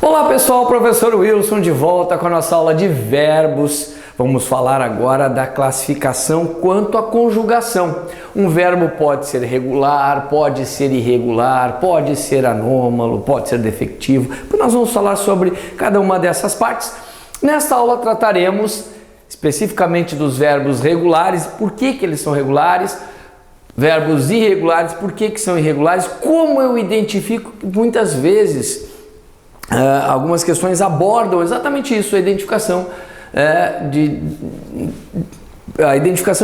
Olá pessoal, professor Wilson de volta com a nossa aula de verbos. Vamos falar agora da classificação quanto à conjugação. Um verbo pode ser regular, pode ser irregular, pode ser anômalo, pode ser defectivo. Nós vamos falar sobre cada uma dessas partes. Nesta aula trataremos especificamente dos verbos regulares, por que eles são regulares, verbos irregulares, por que são irregulares, como eu identifico que muitas vezes algumas questões abordam exatamente isso, a identificação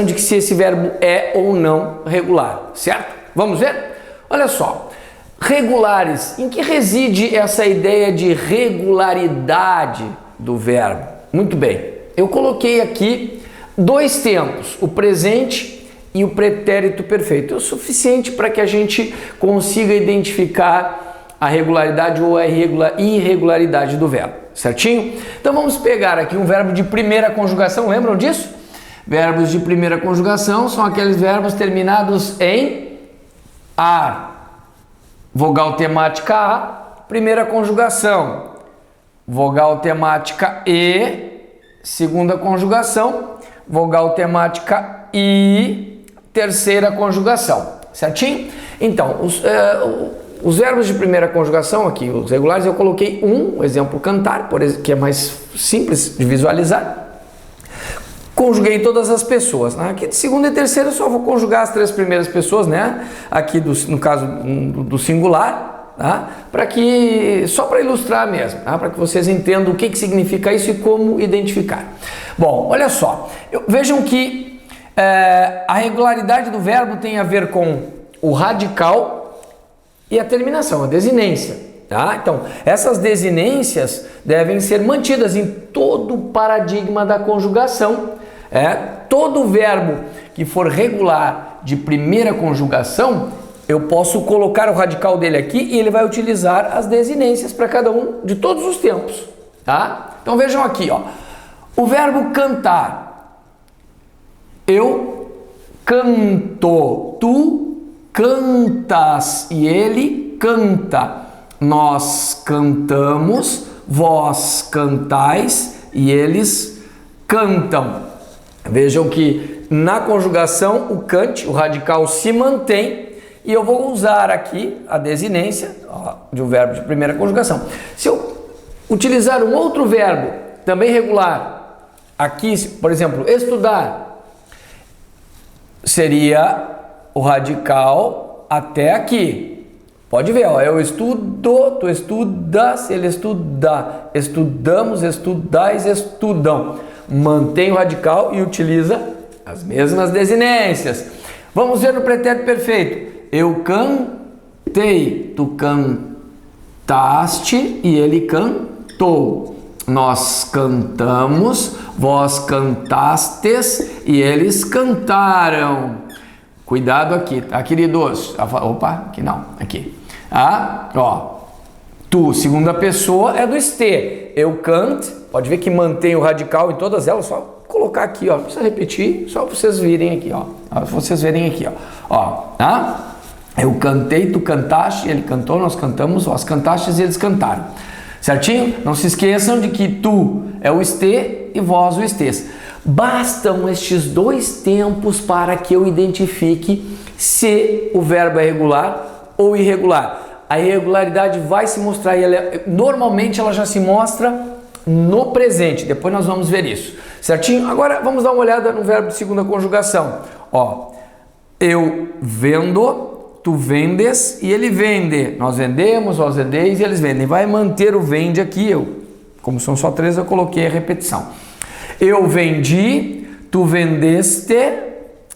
de que se esse verbo é ou não regular, certo? Vamos ver? Olha só, regulares, em que reside essa ideia de regularidade do verbo? Muito bem, eu coloquei aqui dois tempos, o presente e o pretérito perfeito. É o suficiente para que a gente consiga identificar a regularidade ou a irregularidade do verbo, certinho? Então vamos pegar aqui um verbo de primeira conjugação, lembram disso? Verbos de primeira conjugação são aqueles verbos terminados em ar. Vogal temática A, primeira conjugação. Vogal temática E, segunda conjugação. Vogal temática I, terceira conjugação, certinho? Então, os verbos de primeira conjugação aqui, os regulares, eu coloquei um exemplo, cantar, por exemplo, que é mais simples de visualizar. Conjuguei todas as pessoas. Aqui de segunda e terceira eu só vou conjugar as três primeiras pessoas, né? Aqui no caso do singular, tá? Só para ilustrar mesmo, tá? Para que vocês entendam o que significa isso e como identificar. Bom, olha só, vejam que a regularidade do verbo tem a ver com o radical e a terminação, a desinência, tá? Então, essas desinências devem ser mantidas em todo o paradigma da conjugação. Todo verbo que for regular de primeira conjugação, eu posso colocar o radical dele aqui e ele vai utilizar as desinências para cada um de todos os tempos, tá? Então, vejam aqui, ó, o verbo cantar. Eu canto, tu cantas e ele canta. Nós cantamos, vós cantais e eles cantam. Vejam que na conjugação o cante, o radical se mantém e eu vou usar aqui a desinência de um verbo de primeira conjugação. Se eu utilizar um outro verbo também regular, aqui, por exemplo, estudar, seria o radical até aqui. Pode ver, ó, eu estudo, tu estudas, ele estuda, estudamos, estudais, estudam. Mantém o radical e utiliza as mesmas desinências. Vamos ver no pretérito perfeito. Eu cantei, tu cantaste e ele cantou. Nós cantamos, vós cantastes e eles cantaram. Cuidado aqui, tá, queridos? Opa, aqui não, aqui. Tu, segunda pessoa, é do este. Eu canto, pode ver que mantém o radical em todas elas, só colocar aqui, ó. Não precisa repetir, só para vocês virem aqui, ó. Vocês verem aqui, ó. Eu cantei, tu cantaste, ele cantou, nós cantamos, vós cantastes e eles cantaram. Certinho? Não se esqueçam de que tu é o este e vós o estes. Bastam estes dois tempos para que eu identifique se o verbo é regular ou irregular. A irregularidade vai se mostrar, normalmente ela já se mostra no presente, depois nós vamos ver isso, certinho? Agora vamos dar uma olhada no verbo de segunda conjugação. Eu vendo, tu vendes e ele vende. Nós vendemos, vós vendeis e eles vendem. Vai manter o vende aqui, como são só três, eu coloquei a repetição. Eu vendi, tu vendeste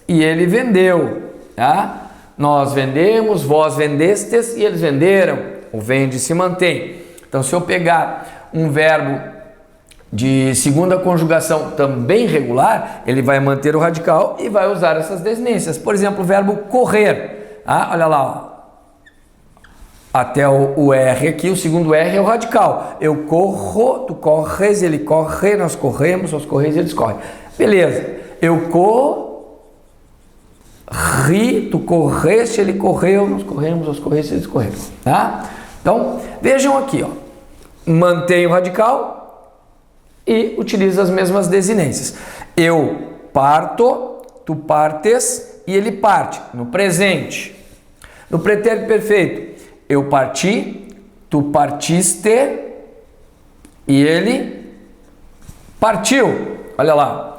e ele vendeu, tá? Nós vendemos, vós vendestes e eles venderam. O vende se mantém. Então, se eu pegar um verbo de segunda conjugação também regular, ele vai manter o radical e vai usar essas desinências. Por exemplo, o verbo correr. Olha lá, até o R aqui, o segundo R é o radical. Eu corro, tu corres, ele corre, nós corremos, vós correis, eles correm. Beleza, eu corri, tu correste, ele correu, nós corremos, nós correste, eles correram, tá? Então, vejam aqui, ó, mantém o radical e utiliza as mesmas desinências. Eu parto, tu partes e ele parte, no presente. No pretérito perfeito, eu parti, tu partiste e ele partiu. Olha lá.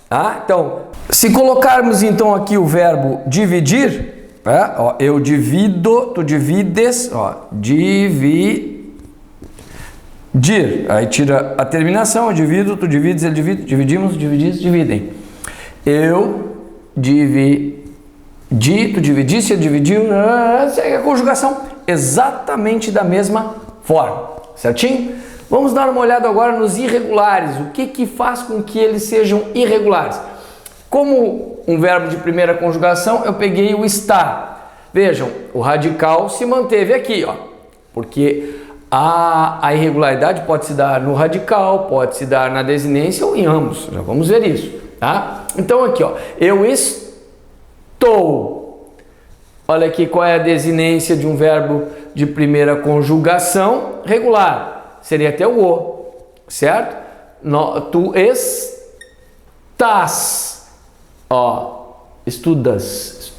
Tá? Então, se colocarmos então aqui o verbo dividir, ó, eu divido, tu divides, ó, dividir. Aí tira a terminação, eu divido, tu divides, ele divide, dividimos, dividis, dividem. Eu dividi, tu dividiste, ele dividiu, segue a conjugação exatamente da mesma forma, certinho? Vamos dar uma olhada agora nos irregulares. O que faz com que eles sejam irregulares? Como um verbo de primeira conjugação, eu peguei o estar. Vejam, o radical se manteve aqui, ó, porque a irregularidade pode se dar no radical, pode se dar na desinência ou em ambos. Já vamos ver isso, tá? Então aqui, ó, eu estou. Olha aqui qual é a desinência de um verbo de primeira conjugação regular. Seria até o O, certo? Tu estás, ó, estudas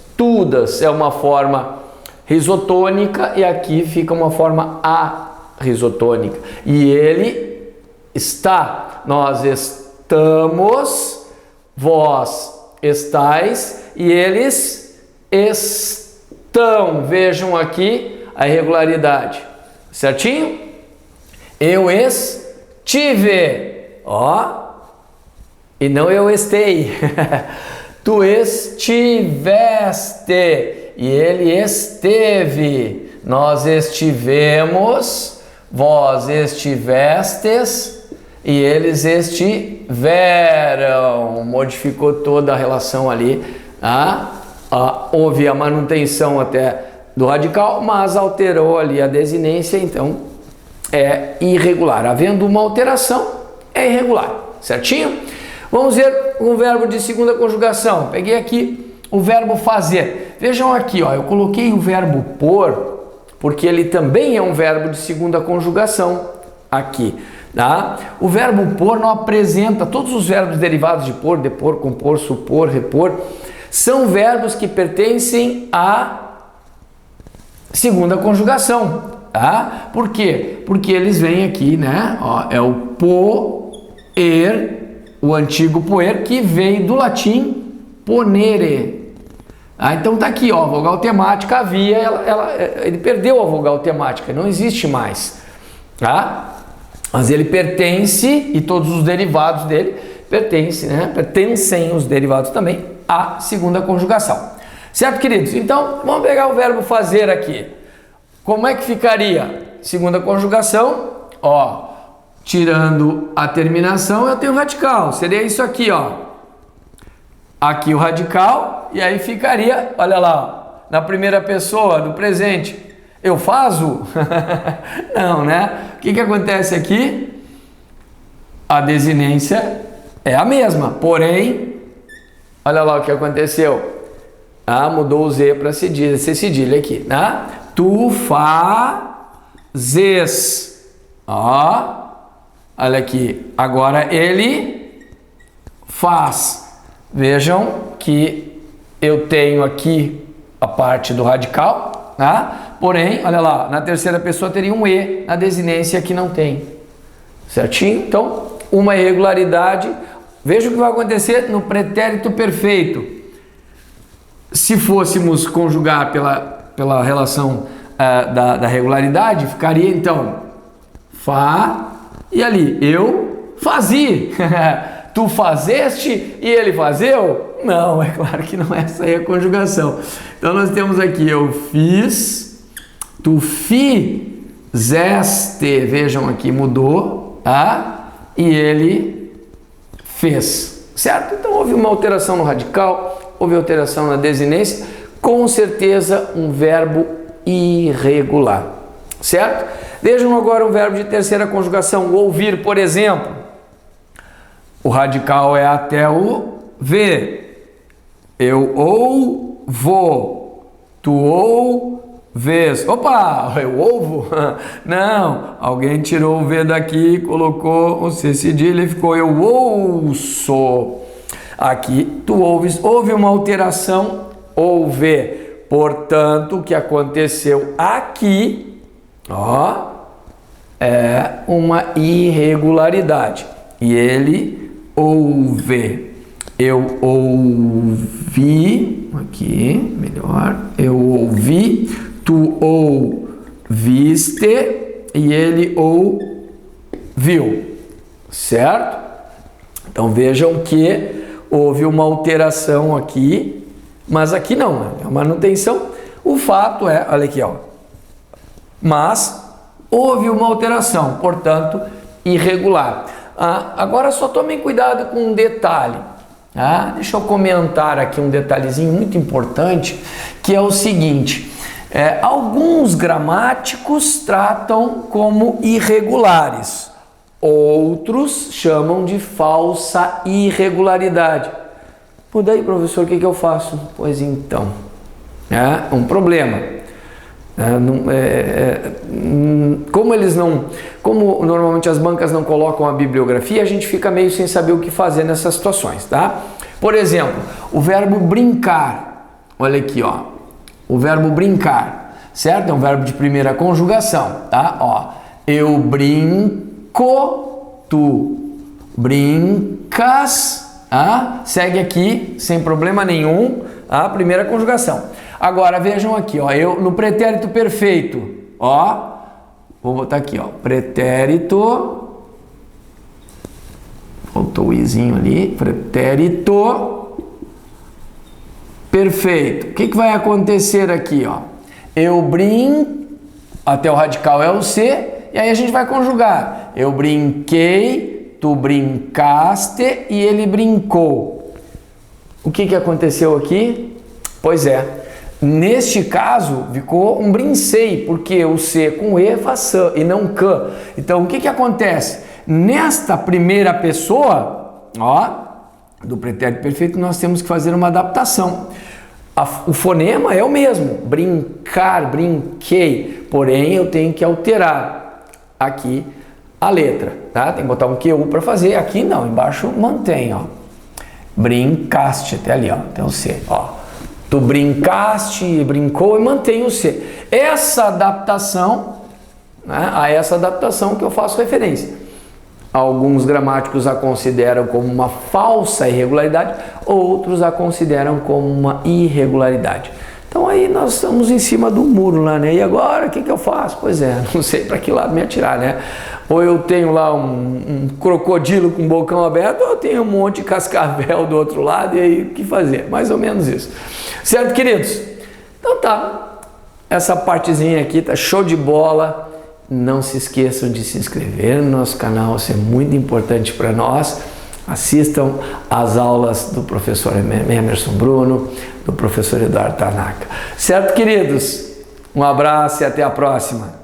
é uma forma risotônica e aqui fica uma forma arrisotônica. E ele está, nós estamos, vós estais e eles estão. Vejam aqui a irregularidade, certinho? Eu estive, ó, e não eu estei. Tu estiveste e ele esteve. Nós estivemos, vós estivestes e eles estiveram. Modificou toda a relação ali. Houve a manutenção até do radical, mas alterou ali a desinência, então é irregular. Havendo uma alteração, é irregular, certinho? Vamos ver o verbo de segunda conjugação. Peguei aqui o verbo fazer. Vejam aqui, ó, eu coloquei o verbo por, porque ele também é um verbo de segunda conjugação aqui, tá? O verbo por não apresenta todos os verbos derivados de por, depor, compor, supor, repor. São verbos que pertencem à segunda conjugação. Tá? Por quê? Porque eles vêm aqui, né? Ó, é o poer, o antigo poer, que veio do latim ponere. Então tá aqui, ó, a vogal temática havia, ele perdeu a vogal temática, não existe mais, tá? Mas ele pertence, e todos os derivados dele pertencem, né? Pertencem os derivados também à segunda conjugação. Certo, queridos? Então, vamos pegar o verbo fazer aqui. Como é que ficaria? Segunda conjugação, ó, tirando a terminação, eu tenho o radical. Seria isso aqui, ó. Aqui o radical, e aí ficaria, olha lá, na primeira pessoa do presente. Eu faço? Não, né? O que acontece aqui? A desinência é a mesma, porém, olha lá o que aconteceu. Mudou o Z para cedilha, ser cedilha aqui, né? Tu fazes. Ó, olha aqui. Agora ele faz. Vejam que eu tenho aqui a parte do radical, né? Porém, olha lá, na terceira pessoa teria um E, na desinência que não tem. Certinho? Então, uma irregularidade. Veja o que vai acontecer no pretérito perfeito. Se fôssemos conjugar pela relação da regularidade, ficaria então e ali, eu fazia. Tu fazeste e ele fazeu? Não, é claro que não é essa aí a conjugação. Então nós temos aqui, eu fiz, tu fizeste, vejam aqui, mudou, tá? E ele fez, certo? Então houve uma alteração no radical, houve alteração na desinência, com certeza um verbo irregular, certo? Vejam agora um verbo de terceira conjugação, ouvir, por exemplo. O radical é até o V. Eu ou vou. Tu ou vês. Opa, eu ouvo? Não, alguém tirou o V daqui, colocou o C cedilha e ficou eu ouço. Aqui tu ouves, houve uma alteração, ouve. Portanto, o que aconteceu aqui, ó, é uma irregularidade. E ele ouve. Eu ouvi, aqui, melhor. Eu ouvi, tu ouviste e ele ouviu. Certo? Então vejam que houve uma alteração aqui. Mas aqui não, é manutenção. O fato é, olha aqui, ó. Mas houve uma alteração, portanto, irregular. Agora só tomem cuidado com um detalhe. Deixa eu comentar aqui um detalhezinho muito importante, que é o seguinte. Alguns gramáticos tratam como irregulares, outros chamam de falsa irregularidade. Por daí, professor, o que eu faço? Pois então, é um problema. Como normalmente as bancas não colocam a bibliografia, a gente fica meio sem saber o que fazer nessas situações, tá? Por exemplo, o verbo brincar. Olha aqui, ó. O verbo brincar, certo? É um verbo de primeira conjugação, tá? Ó, eu brinco, tu brincas. Segue aqui sem problema nenhum a primeira conjugação. Agora vejam aqui, ó, eu no pretérito perfeito, ó, vou botar aqui, ó, pretérito, faltou o izinho ali, pretérito perfeito. O que vai acontecer aqui, ó? Eu brinco, até o radical é o C, e aí a gente vai conjugar. Eu brinquei, tu brincaste e ele brincou. O que aconteceu aqui? Pois é, neste caso ficou um brincei, porque o C com E faz S e não C. Então o que acontece? Nesta primeira pessoa, ó, do pretérito perfeito, nós temos que fazer uma adaptação. O fonema é o mesmo, brincar, brinquei, porém eu tenho que alterar aqui a letra, tá? Tem que botar um QU para fazer. Aqui não, embaixo mantém, ó. Brincaste, até ali, ó, tem o C, ó. Tu brincaste, brincou e mantém o C. Essa adaptação, né, a essa adaptação que eu faço referência. Alguns gramáticos a consideram como uma falsa irregularidade, outros a consideram como uma irregularidade. Então aí nós estamos em cima do muro lá, né? E agora o que eu faço? Pois é, não sei para que lado me atirar, né? Ou eu tenho lá um crocodilo com o bocão aberto, ou eu tenho um monte de cascavel do outro lado, e aí o que fazer? Mais ou menos isso. Certo, queridos? Então tá, essa partezinha aqui tá show de bola. Não se esqueçam de se inscrever no nosso canal, isso é muito importante para nós. Assistam às aulas do professor Emerson Bruno, do professor Eduardo Tanaka. Certo, queridos? Um abraço e até a próxima.